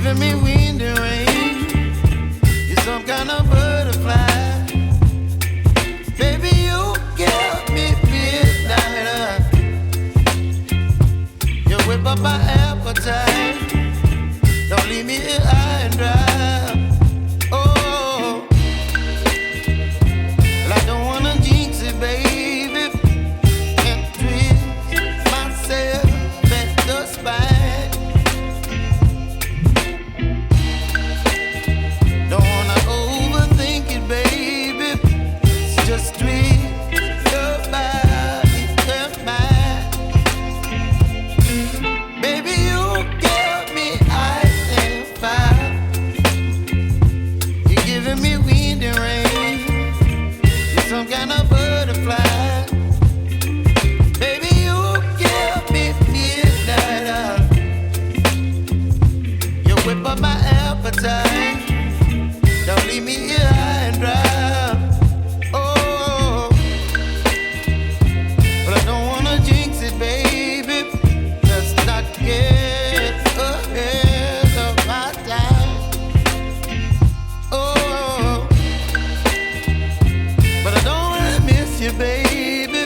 giving me wind and rain. You're some kind of butterfly. Baby, you give me midnight. You whip up my appetite. Don't leave me here high and dry. Oh, well, I don't wanna jinx it, baby, and twist myself at the spine. Don't wanna overthink it, baby. It's just twist your body and mine. Baby, you give me ice and fire. You're giving me wind and rain. You're some kind of butterfly. Baby, you give me midnight. You whip up my appetite. Don't leave me here high and dry. Oh, but I don't wanna jinx it, baby. Let's not get ahead of my time. Oh, but I don't wanna miss you, baby.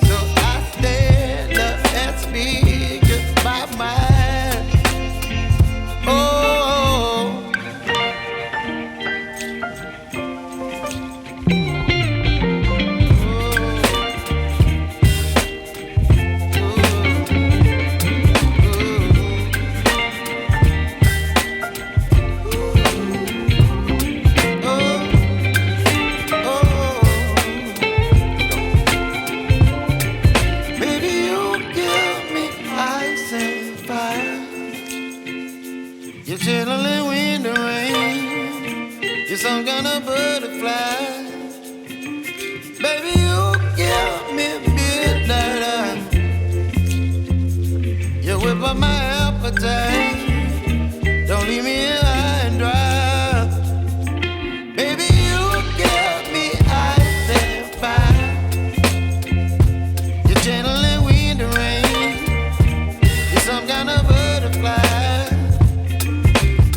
So I stand up and speak my mind. Oh. Baby, you give me ice and fire. You're chilling wind and rain. You're some kind of butterfly. Baby, you give me midnight. You whip up my appetite. Don't leave me here high and dry. Baby, you give me ice and fire. You're channeling wind and rain. You're some kind of butterfly.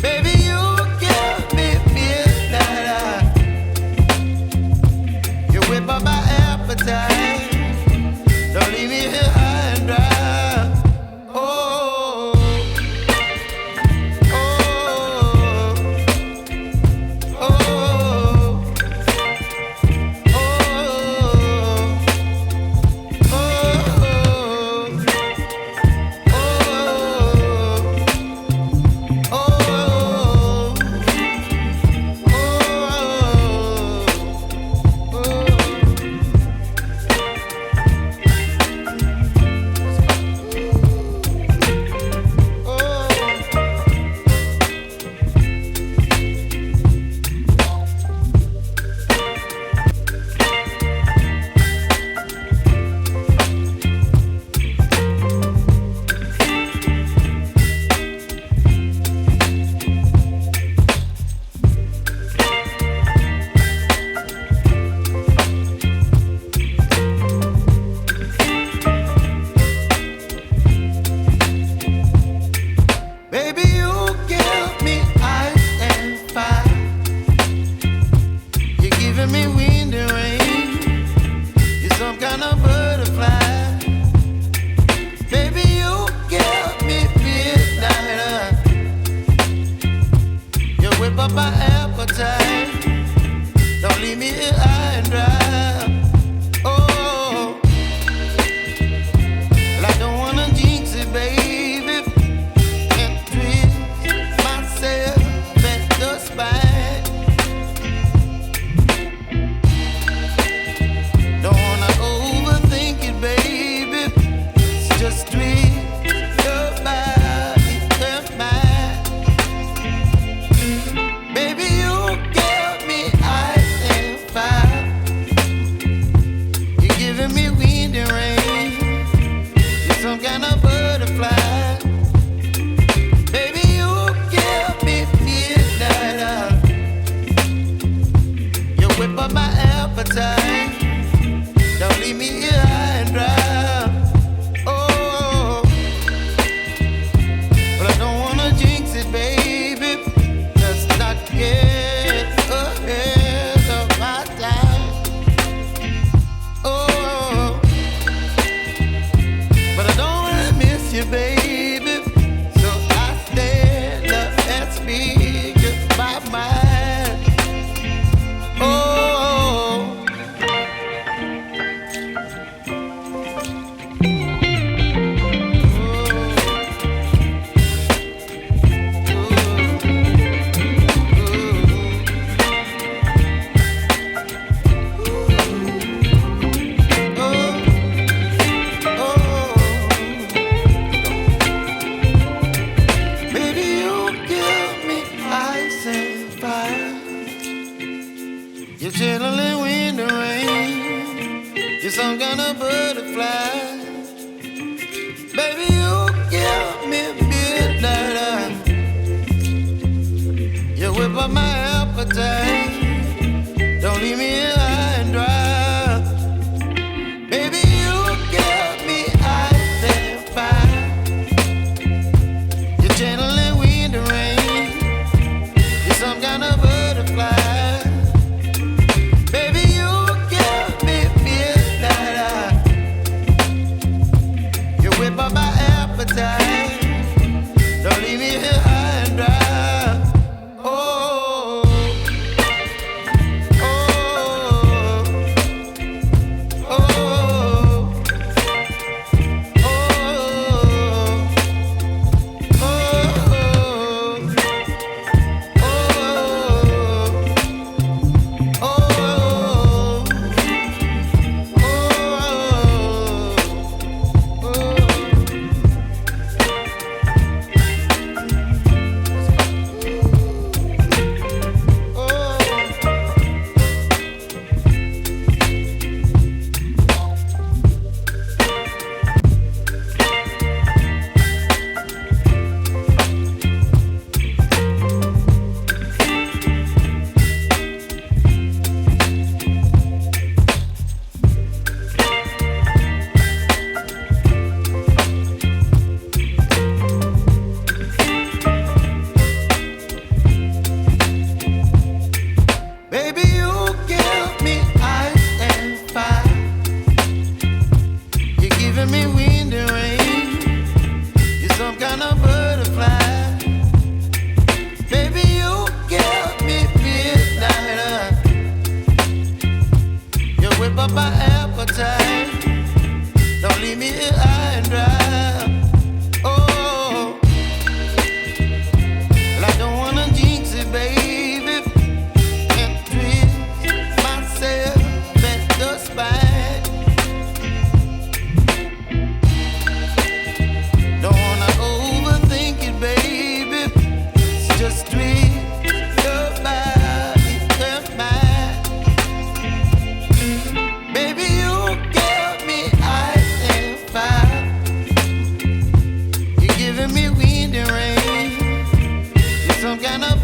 Baby, you give me midnight. You whip up my appetite. Don't leave me here high and dry. Oh, oh, oh, oh, Baby, you give me ice and fire. You're giving me wind and rain. You're some kind of butterfly. Baby, you give me midnight. You whip up my appetite. Don't leave me here high and dry. Oh, well, I don't wanna jinx it, baby, and twist myself at the spine. Don't wanna overthink it, baby. It's just twist your body and mine. Baby, you give me ice and fire. up my appetite. Don't leave me here high and dry. Baby, you give me ice and fire. You're channeling wind and rain. You're some kind of butterfly. Baby, you give me midnight. You whip up my appetite. Don't leave me here high and dry. Don't leave me here high and dry. Oh, well, I don't wanna jinx it, baby, and twist myself at the spine. Don't wanna overthink it, baby. It's just twist your body and mine. Baby, you give me ice and fire. You're giving me wind and rain. You're some kind of